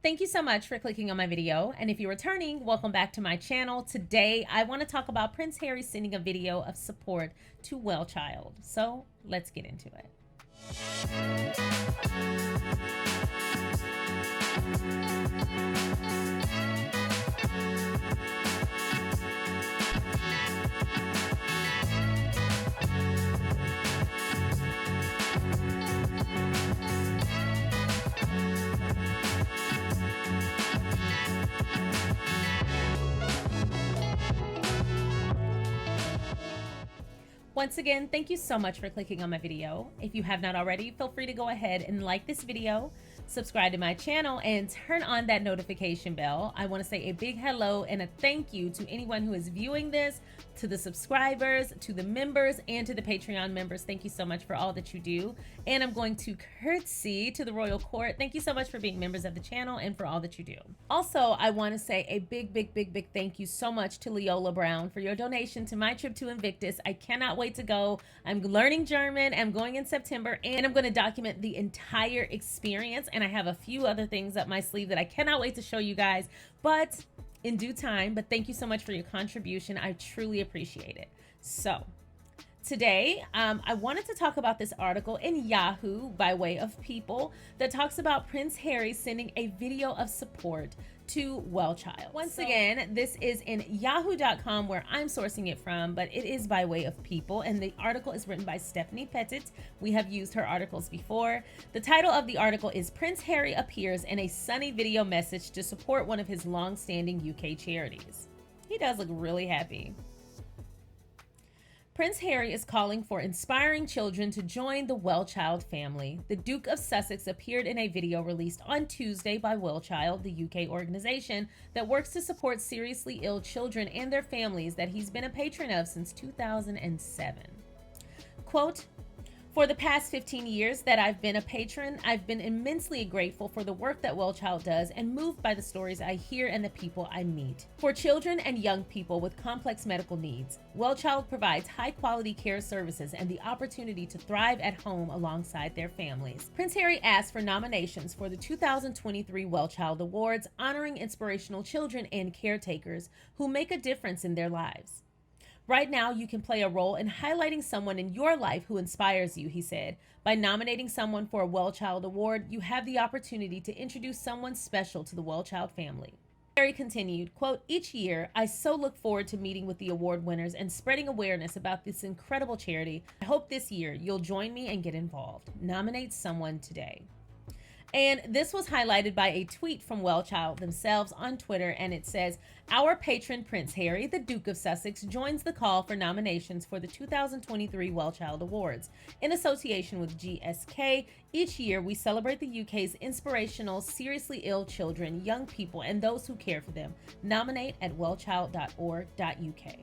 Thank you so much for clicking on my video, and if you're returning, welcome back to my channel. Today, I want to talk about Prince Harry sending a video of support to WellChild. So let's get into it. Once again, thank you so much for clicking on my video. If you have not already, feel free to go ahead and like this video, subscribe to my channel, and turn on that notification bell. I want to say a big hello and a thank you to anyone who is viewing this, to the subscribers, to the members, and to the Patreon members. Thank you so much for all that you do. And I'm going to curtsy to the royal court. Thank you so much for being members of the channel and for all that you do. Also, I want to say a big thank you so much to Leola Brown for your donation to my trip to Invictus. I cannot wait to go. I'm learning German. I'm going in September, and I'm going to document the entire experience. And I have a few other things up my sleeve that I cannot wait to show you guys, but in due time. But thank you so much for your contribution. I truly appreciate it. So today, I wanted to talk about this article in Yahoo by way of People that talks about Prince Harry sending a video of support to WellChild. Once again, this is in yahoo.com where I'm sourcing it from, but it is by way of People, and the article is written by Stephanie Pettit. We have used her articles before. The title of the article is Prince Harry appears in a sunny video message to support one of his long-standing UK charities. He does look really happy. Prince Harry is calling for inspiring children to join the WellChild family. The Duke of Sussex appeared in a video released on Tuesday by WellChild, the UK organization that works to support seriously ill children and their families that he's been a patron of since 2007. Quote, "For the past 15 years that I've been a patron, I've been immensely grateful for the work that WellChild does and moved by the stories I hear and the people I meet. For children and young people with complex medical needs, WellChild provides high-quality care services and the opportunity to thrive at home alongside their families." Prince Harry asked for nominations for the 2023 WellChild Awards, honoring inspirational children and caretakers who make a difference in their lives. "Right now, you can play a role in highlighting someone in your life who inspires you," he said. "By nominating someone for a WellChild Award, you have the opportunity to introduce someone special to the WellChild family." Harry continued, quote, "Each year, I so look forward to meeting with the award winners and spreading awareness about this incredible charity. I hope this year you'll join me and get involved. Nominate someone today." And this was highlighted by a tweet from WellChild themselves on Twitter, and it says, "Our patron Prince Harry, the Duke of Sussex, joins the call for nominations for the 2023 WellChild Awards. In association with GSK, each year we celebrate the UK's inspirational, seriously ill children, young people, and those who care for them. Nominate at wellchild.org.uk."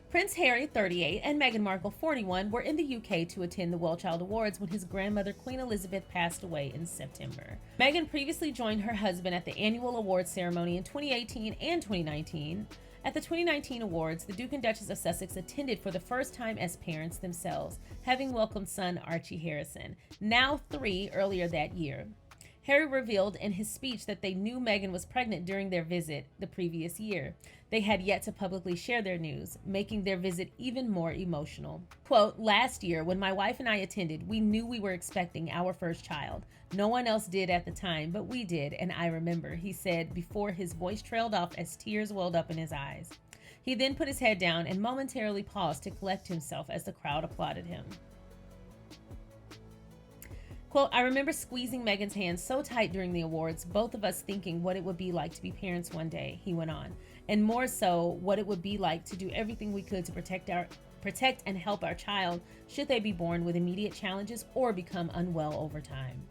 Prince Harry, 38, and Meghan Markle, 41, were in the UK to attend the WellChild Awards when his grandmother, Queen Elizabeth, passed away in September. Meghan previously joined her husband at the annual awards ceremony in 2018 and 2019. At the 2019 awards, the Duke and Duchess of Sussex attended for the first time as parents themselves, having welcomed son Archie Harrison, now 3, earlier that year. Harry revealed in his speech that they knew Meghan was pregnant during their visit the previous year. They had yet to publicly share their news, making their visit even more emotional. Quote, "Last year, when my wife and I attended, we knew we were expecting our first child. No one else did at the time, but we did, and I remember," he said before his voice trailed off as tears welled up in his eyes. He then put his head down and momentarily paused to collect himself as the crowd applauded him. Quote, "I remember squeezing Meghan's hand so tight during the awards, both of us thinking what it would be like to be parents one day," he went on, "and more so what it would be like to do everything we could to protect and help our child should they be born with immediate challenges or become unwell over time."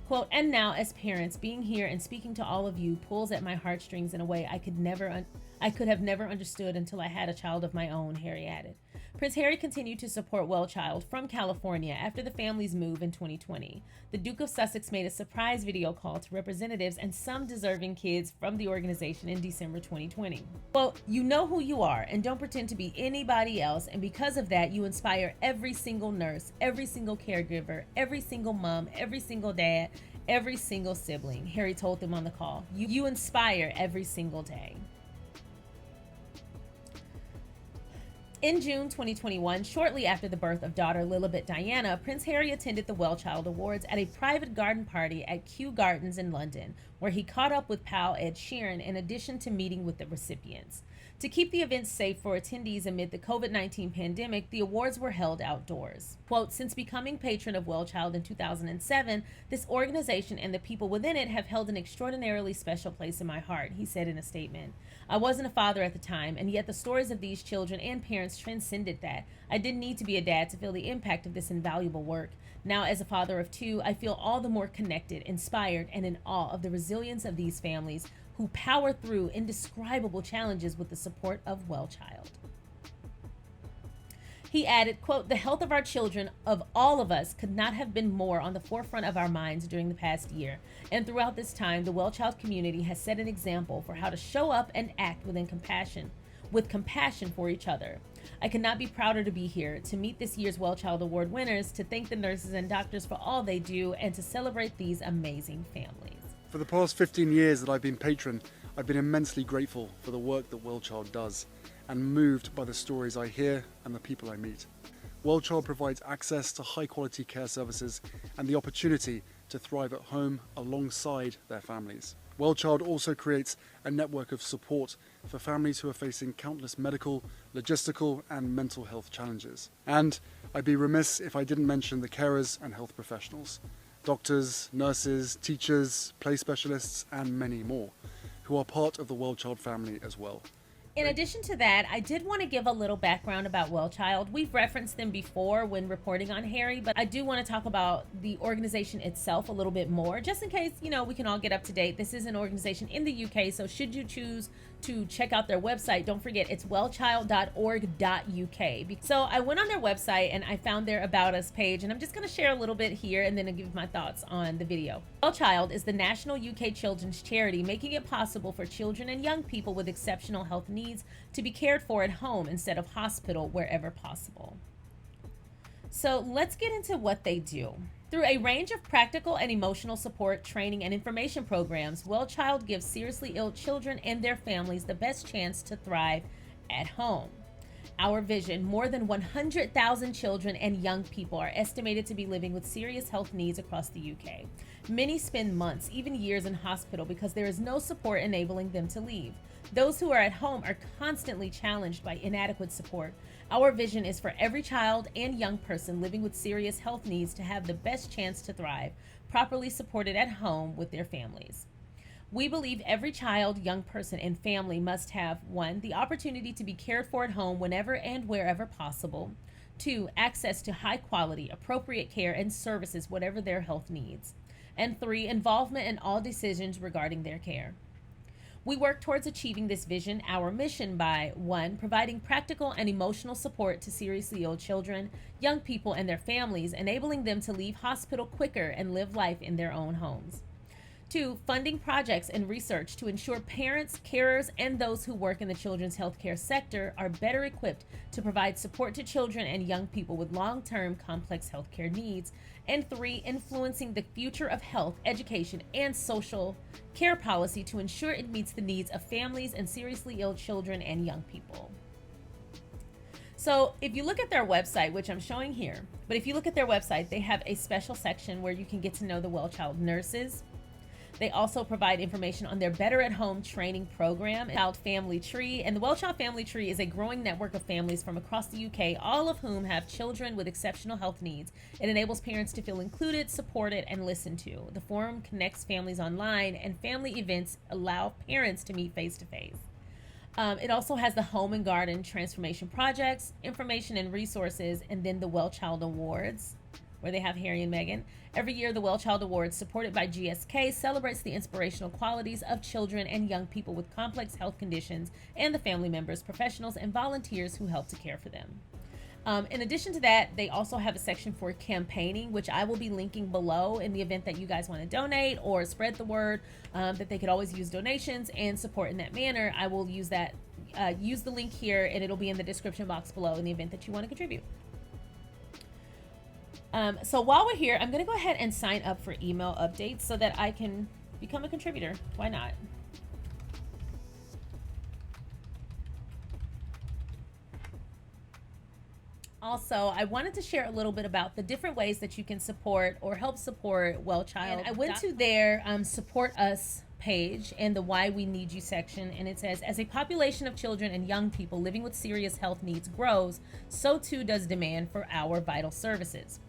Quote, "And now as parents, being here and speaking to all of you pulls at my heartstrings in a way I could never I could have never understood until I had a child of my own, Harry added. Prince Harry continued to support WellChild from California after the family's move in 2020. The Duke of Sussex made a surprise video call to representatives and some deserving kids from the organization in December 2020. Quote, "You know who you are and don't pretend to be anybody else, and because of that, you inspire every single nurse, every single caregiver, every single mom, every single dad, every single sibling," Harry told them on the call. You inspire every single day. In June 2021, shortly after the birth of daughter Lilibet Diana, Prince Harry attended the WellChild Awards at a private garden party at Kew Gardens in London, where he caught up with pal Ed Sheeran in addition to meeting with the recipients. To keep the event safe for attendees amid the COVID-19 pandemic, the awards were held outdoors. Quote, "Since becoming patron of WellChild in 2007, this organization and the people within it have held an extraordinarily special place in my heart," he said in a statement. "I wasn't a father at the time, and yet the stories of these children and parents transcended that. I didn't need to be a dad to feel the impact of this invaluable work. Now, as a father of two, I feel all the more connected, inspired, and in awe of the resilience of these families who power through indescribable challenges with the support of WellChild." He added, quote, "The health of our children, of all of us, could not have been more on the forefront of our minds during the past year. And throughout this time, the WellChild community has set an example for how to show up and act with compassion for each other. I could not be prouder to be here, to meet this year's WellChild Award winners, to thank the nurses and doctors for all they do, and to celebrate these amazing families." For the past 15 years that I've been patron, I've been immensely grateful for the work that WellChild does and moved by the stories I hear and the people I meet. WellChild provides access to high quality care services and the opportunity to thrive at home alongside their families. WellChild also creates a network of support for families who are facing countless medical, logistical and mental health challenges. And I'd be remiss if I didn't mention the carers and health professionals. Doctors, nurses, teachers, play specialists, and many more, who are part of the WellChild family as well. In addition to that, I did want to give a little background about WellChild. We've referenced them before when reporting on Harry, but I do want to talk about the organization itself a little bit more, just in case, we can all get up to date. This is an organization in the UK, so should you choose to check out their website, don't forget it's wellchild.org.uk. So I went on their website and I found their About Us page, and I'm just going to share a little bit here and then I'll give my thoughts on the video. WellChild is the national UK children's charity, making it possible for children and young people with exceptional health needs to be cared for at home instead of hospital wherever possible. So let's get into what they do. Through a range of practical and emotional support, training, and information programs, WellChild gives seriously ill children and their families the best chance to thrive at home. Our vision: more than 100,000 children and young people are estimated to be living with serious health needs across the UK. Many spend months, even years in hospital because there is no support enabling them to leave. Those who are at home are constantly challenged by inadequate support. Our vision is for every child and young person living with serious health needs to have the best chance to thrive, properly supported at home with their families. We believe every child, young person, and family must have 1. The opportunity to be cared for at home whenever and wherever possible. 2. Access to high quality, appropriate care and services whatever their health needs. And 3. Involvement in all decisions regarding their care. We work towards achieving this vision, our mission, by 1. Providing practical and emotional support to seriously ill children, young people, and their families, enabling them to leave hospital quicker and live life in their own homes. 2. Funding projects and research to ensure parents, carers, and those who work in the children's healthcare sector are better equipped to provide support to children and young people with long-term complex healthcare needs. And 3. Influencing the future of health, education, and social care policy to ensure it meets the needs of families and seriously ill children and young people. So if you look at their website, which I'm showing here, but if you look at their website, they have a special section where you can get to know the WellChild nurses. They also provide information on their Better at Home training program, Child Family Tree. And the WellChild Family Tree is a growing network of families from across the UK, all of whom have children with exceptional health needs. It enables parents to feel included, supported, and listened to. The forum connects families online, and family events allow parents to meet face-to-face. It also has the Home and Garden Transformation Projects, information and resources, and then the WellChild Awards, where they have Harry and Meghan. Every year, the WellChild Awards, supported by GSK, celebrates the inspirational qualities of children and young people with complex health conditions and the family members, professionals, and volunteers who help to care for them. In addition to that, they also have a section for campaigning, which I will be linking below in the event that you guys want to donate or spread the word that they could always use donations and support in that manner. I will use that, use the link here, and it'll be in the description box below in the event that you want to contribute. So while we're here, I'm going to go ahead and sign up for email updates so that I can become a contributor. Why not? Also, I wanted to share a little bit about the different ways that you can support or help support WellChild. And I went to their Support Us page in the Why We Need You section, and it says, as a population of children and young people living with serious health needs grows, so too does demand for our vital services.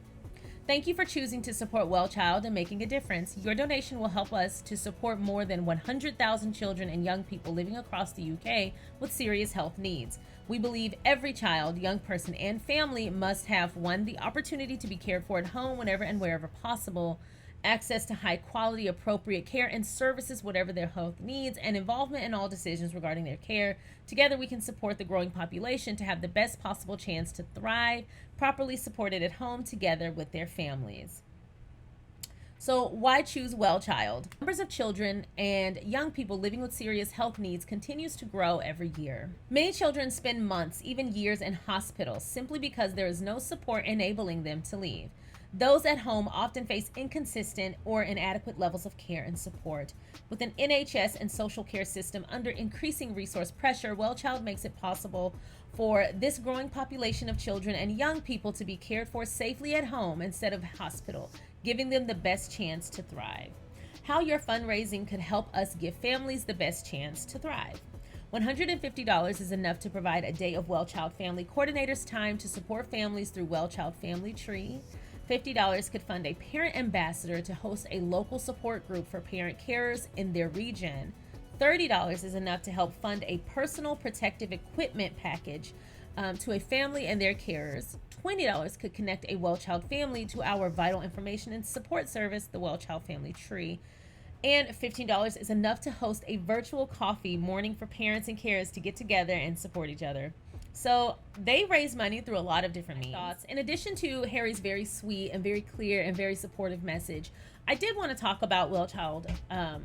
Thank you for choosing to support WellChild and making a difference. Your donation will help us to support more than 100,000 children and young people living across the UK with serious health needs. We believe every child, young person, and family must have, 1, the opportunity to be cared for at home whenever and wherever possible, access to high quality, appropriate care and services, whatever their health needs, and involvement in all decisions regarding their care. Together, we can support the growing population to have the best possible chance to thrive, properly supported at home together with their families. So why choose WellChild? Numbers of children and young people living with serious health needs continues to grow every year. Many children spend months, even years, in hospitals simply because there is no support enabling them to leave. Those at home often face inconsistent or inadequate levels of care and support. With an NHS and social care system under increasing resource pressure, WellChild makes it possible for this growing population of children and young people to be cared for safely at home instead of hospital, giving them the best chance to thrive. How your fundraising could help us give families the best chance to thrive. $150 is enough to provide a day of WellChild family coordinators time to support families through WellChild Family Tree. $50 could fund a parent ambassador to host a local support group for parent carers in their region. $30 is enough to help fund a personal protective equipment package to a family and their carers. $20 could connect a WellChild family to our vital information and support service, the WellChild Family Tree. And $15 is enough to host a virtual coffee morning for parents and carers to get together and support each other. So they raise money through a lot of different means. In addition to Harry's very sweet and very clear and very supportive message, I did want to talk about WellChild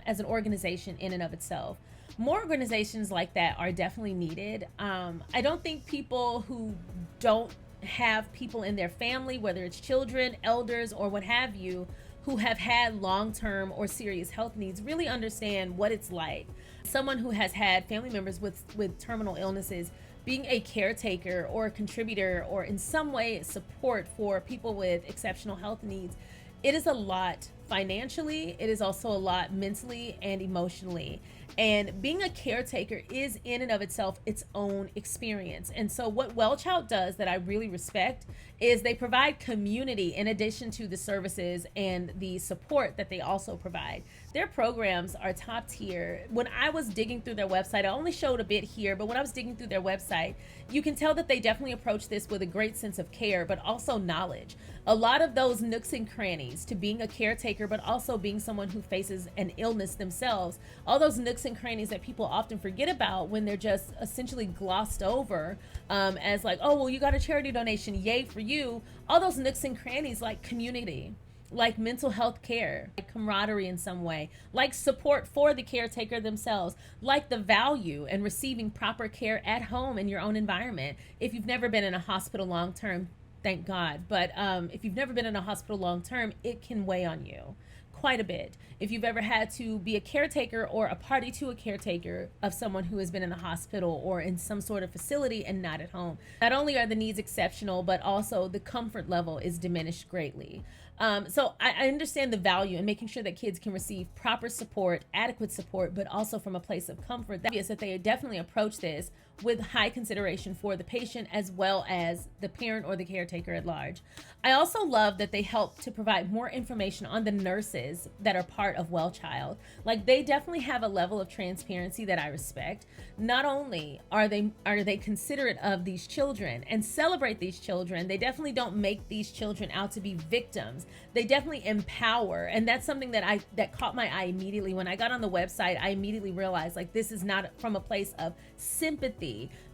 as an organization in and of itself. More organizations like that are definitely needed. I don't think people who don't have people in their family, whether it's children, elders, or what have you, who have had long-term or serious health needs really understand what it's like. Someone who has had family members with terminal illnesses, being a caretaker or a contributor or in some way support for people with exceptional health needs, it is a lot financially, it is also a lot mentally and emotionally. And being a caretaker is in and of itself its own experience. And so what WellChild does that I really respect is they provide community in addition to the services and the support that they also provide. Their programs are top tier. When I was digging through their website, I only showed a bit here, but when I was digging through their website, you can tell that they definitely approach this with a great sense of care, but also knowledge. A lot of those nooks and crannies to being a caretaker, but also being someone who faces an illness themselves, all those nooks and crannies that people often forget about when they're just essentially glossed over as like, oh, well, you got a charity donation, yay for you. All those nooks and crannies like community, like mental health care, like camaraderie in some way, like support for the caretaker themselves, like the value and receiving proper care at home in your own environment. If you've never been in a hospital long term, thank God. But if you've never been in a hospital long term, it can weigh on you quite a bit. If you've ever had to be a caretaker or a party to a caretaker of someone who has been in the hospital or in some sort of facility and not at home, not only are the needs exceptional, but also the comfort level is diminished greatly. So I understand the value in making sure that kids can receive proper support, adequate support, but also from a place of comfort. That is that they definitely approach this with high consideration for the patient as well as the parent or the caretaker at large. I also love that they help to provide more information on the nurses that are part of WellChild. Like, they definitely have a level of transparency that I respect. Not only are they considerate of these children and celebrate these children, they definitely don't make these children out to be victims. They definitely empower, and that's something that caught my eye immediately. When I got on the website, I immediately realized, like, this is not from a place of sympathy.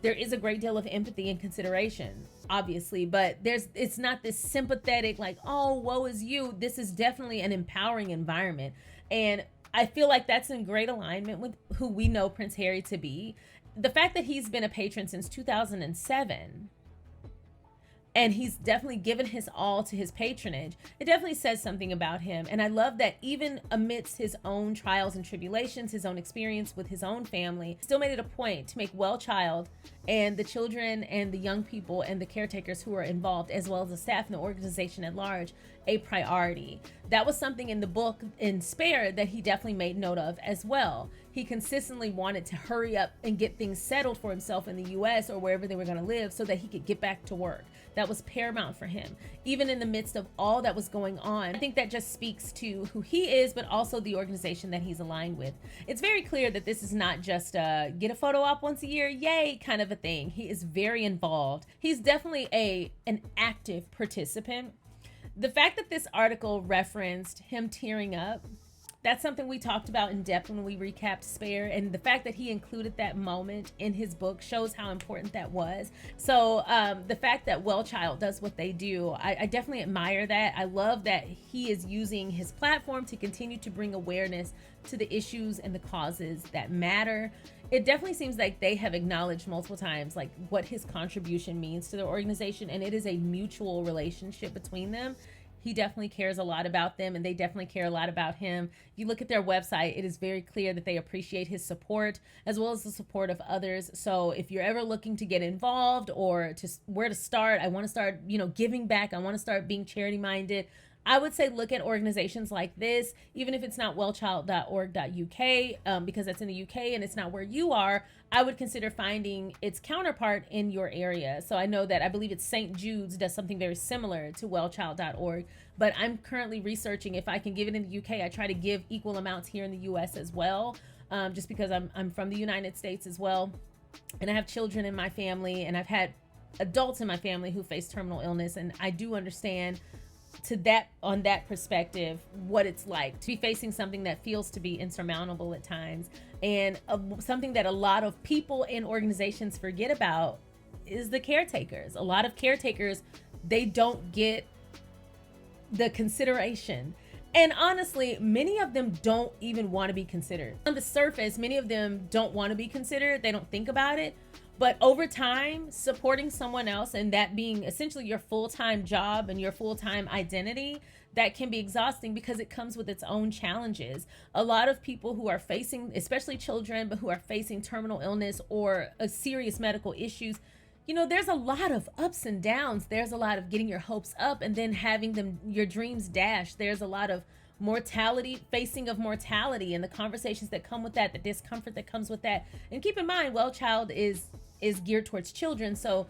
There is a great deal of empathy and consideration, obviously, but it's not this sympathetic, like, oh, woe is you. This is definitely an empowering environment, and I feel like that's in great alignment with who we know Prince Harry to be. The fact that he's been a patron since 2007, and he's definitely given his all to his patronage, it definitely says something about him. And I love that even amidst his own trials and tribulations, his own experience with his own family, still made it a point to make WellChild and the children and the young people and the caretakers who are involved, as well as the staff and the organization at large, a priority. That was something in the book in Spare that he definitely made note of as well. He consistently wanted to hurry up and get things settled for himself in the US or wherever they were going to live so that he could get back to work. That was paramount for him, even in the midst of all that was going on. I think that just speaks to who he is, but also the organization that he's aligned with. It's very clear that this is not just a get a photo op once a year, yay, kind of a thing. He is very involved. He's definitely an active participant. The fact that this article referenced him tearing up, that's something we talked about in depth when we recapped Spare, and the fact that he included that moment in his book shows how important that was. So the fact that WellChild does what they do, I definitely admire that. I love that he is using his platform to continue to bring awareness to the issues and the causes that matter. It definitely seems like they have acknowledged multiple times like what his contribution means to their organization, and it is a mutual relationship between them. He definitely cares a lot about them, and they definitely care a lot about him. If you look at their website, it is very clear that they appreciate his support as well as the support of others. So if you're ever looking to get involved or to where to start, I want to start, giving back. I want to start being charity minded. I would say look at organizations like this, even if it's not wellchild.org.uk, because that's in the UK and it's not where you are. I would consider finding its counterpart in your area. So I know that I believe it's St. Jude's does something very similar to wellchild.org, but I'm currently researching if I can give it in the UK. I try to give equal amounts here in the US as well, just because I'm from the United States as well. And I have children in my family, and I've had adults in my family who face terminal illness, and I do understand on that perspective what it's like to be facing something that feels to be insurmountable at times. And something that a lot of people and organizations forget about is the caretakers. A lot of caretakers, they don't get the consideration, and honestly many of them don't even want to be considered. On the surface, many of them don't want to be considered. They don't think about it. But over time, supporting someone else and that being essentially your full-time job and your full-time identity, that can be exhausting because it comes with its own challenges. A lot of people who are facing, especially children, but who are facing terminal illness or serious medical issues, there's a lot of ups and downs. There's a lot of getting your hopes up and then having your dreams dashed. There's a lot of mortality, facing of mortality, and the conversations that come with that, the discomfort that comes with that. And keep in mind, WellChild is geared towards children, so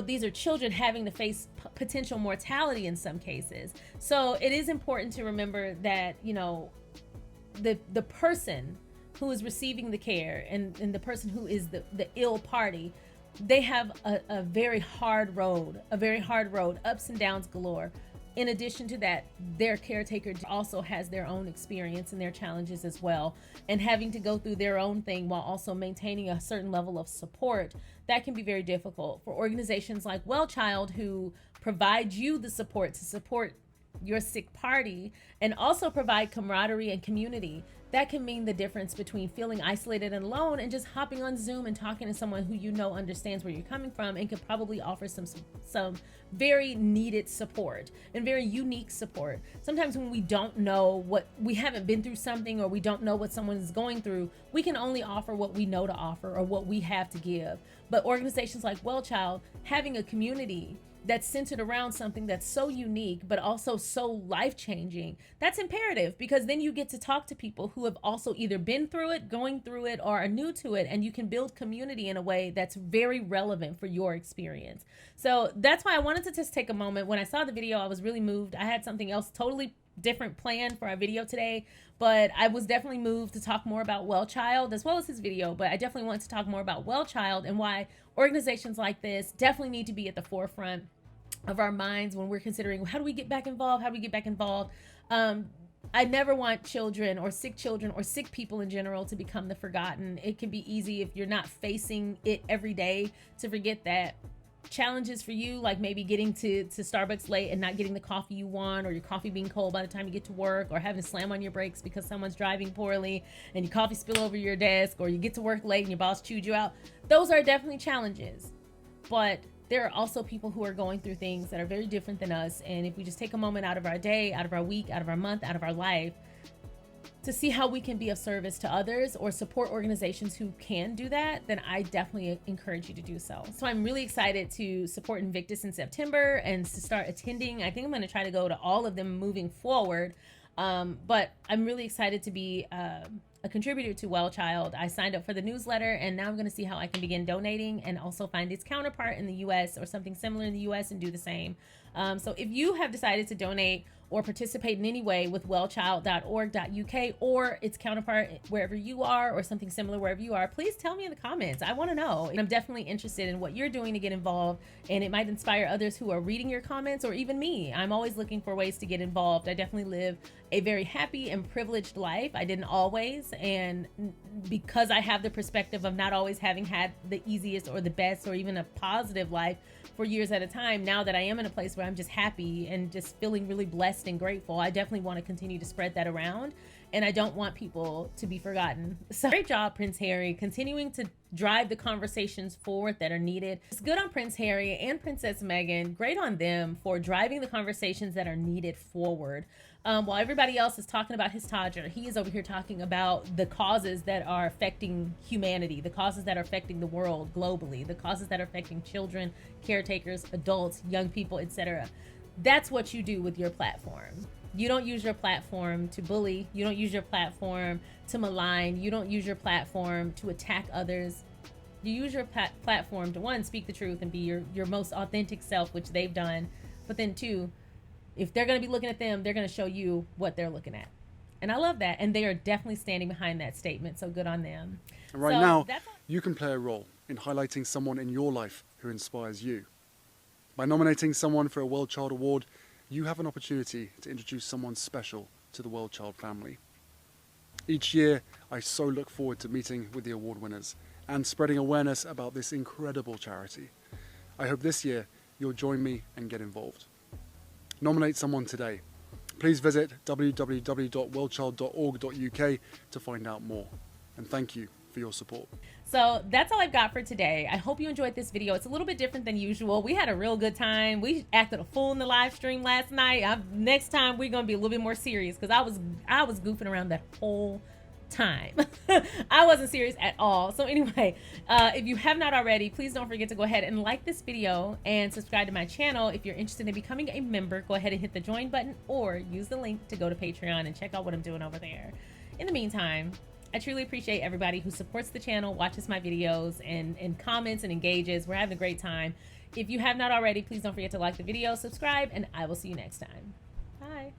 these are children having to face potential mortality in some cases. So it is important to remember that the person who is receiving the care and the person who is the ill party, they have a very hard road, ups and downs galore. In addition to that, their caretaker also has their own experience and their challenges as well, and having to go through their own thing while also maintaining a certain level of support, that can be very difficult. For organizations like WellChild, who provide you the support to support your sick party and also provide camaraderie and community, that can mean the difference between feeling isolated and alone and just hopping on Zoom and talking to someone who understands where you're coming from and could probably offer some very needed support and very unique support. Sometimes when we don't know we haven't been through something, or we don't know what someone is going through, we can only offer what we know to offer or what we have to give. But organizations like WellChild, having a community that's centered around something that's so unique but also so life-changing, that's imperative, because then you get to talk to people who have also either been through it, going through it, or are new to it, and you can build community in a way that's very relevant for your experience. So that's why I wanted to just take a moment. When I saw the video, I was really moved. I had something else totally different planned for our video today, but I was definitely moved to talk more about WellChild as well as his video. But I definitely wanted to talk more about WellChild and why organizations like this definitely need to be at the forefront of our minds when we're considering, how do we get back involved? How do we get back involved? I never want children or sick people in general to become the forgotten. It can be easy if you're not facing it every day to forget that challenges for you, like maybe getting to Starbucks late and not getting the coffee you want, or your coffee being cold by the time you get to work, or having to slam on your brakes because someone's driving poorly and your coffee spill over your desk, or you get to work late and your boss chewed you out. Those are definitely challenges, but there are also people who are going through things that are very different than us. And if we just take a moment out of our day, out of our week, out of our month, out of our life, to see how we can be of service to others or support organizations who can do that, then I definitely encourage you to do so. So I'm really excited to support Invictus in September and to start attending. I think I'm going to try to go to all of them moving forward. But I'm really excited to be a contributor to WellChild. I signed up for the newsletter, and now I'm going to see how I can begin donating and also find its counterpart in the US or something similar in the US and do the same. So if you have decided to donate or participate in any way with wellchild.org.uk or its counterpart wherever you are, or something similar wherever you are, please tell me in the comments. I want to know. And I'm definitely interested in what you're doing to get involved, and it might inspire others who are reading your comments, or even me. I'm always looking for ways to get involved. I definitely live a very happy and privileged life. I didn't always, and because I have the perspective of not always having had the easiest or the best or even a positive life for years at a time, now that I am in a place where I'm just happy and just feeling really blessed and grateful, I definitely want to continue to spread that around, and I don't want people to be forgotten. So great job, Prince Harry, continuing to drive the conversations forward that are needed. It's good on Prince Harry and Princess Meghan. Great on them for driving the conversations that are needed forward. While everybody else is talking about his Todger, he is over here talking about the causes that are affecting humanity, the causes that are affecting the world globally, the causes that are affecting children, caretakers, adults, young people, etc. That's what you do with your platform. You don't use your platform to bully. You don't use your platform to malign. You don't use your platform to attack others. You use your platform to, one, speak the truth and be your most authentic self, which they've done. But then two, if they're going to be looking at them, they're going to show you what they're looking at. And I love that. And they are definitely standing behind that statement. So good on them. And right now, you can play a role in highlighting someone in your life who inspires you. By nominating someone for a WellChild Award, you have an opportunity to introduce someone special to the WellChild family. Each year, I so look forward to meeting with the award winners and spreading awareness about this incredible charity. I hope this year you'll join me and get involved. Nominate someone today. Please visit www.wellchild.org.uk to find out more. And thank you for your support. So that's all I've got for today. I hope you enjoyed this video. It's a little bit different than usual. We had a real good time. We acted a fool in the live stream last night. Next time we're gonna be a little bit more serious, because I was goofing around that whole time. I wasn't serious at all. So anyway, if you have not already, please don't forget to go ahead and like this video and subscribe to my channel. If you're interested in becoming a member, go ahead and hit the join button or use the link to go to Patreon and check out what I'm doing over there. In the meantime, I truly appreciate everybody who supports the channel, watches my videos, and comments and engages. We're having a great time. If you have not already, please don't forget to like the video, subscribe, and I will see you next time. Bye.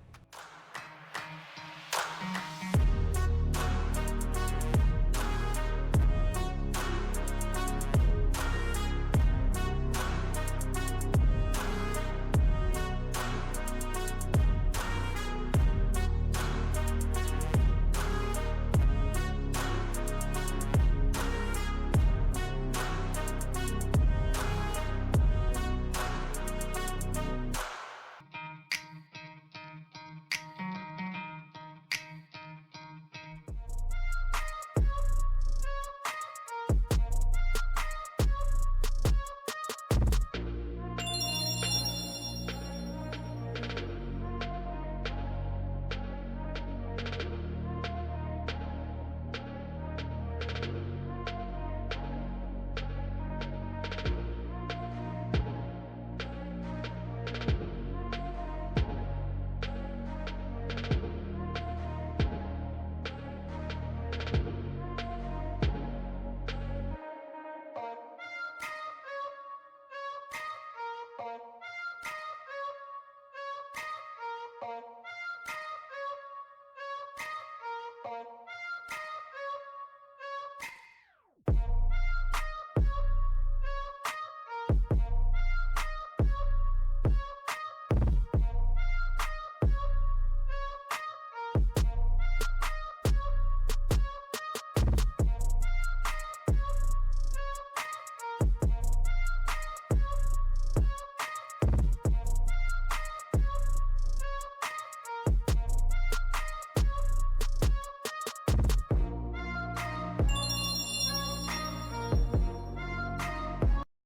Bye.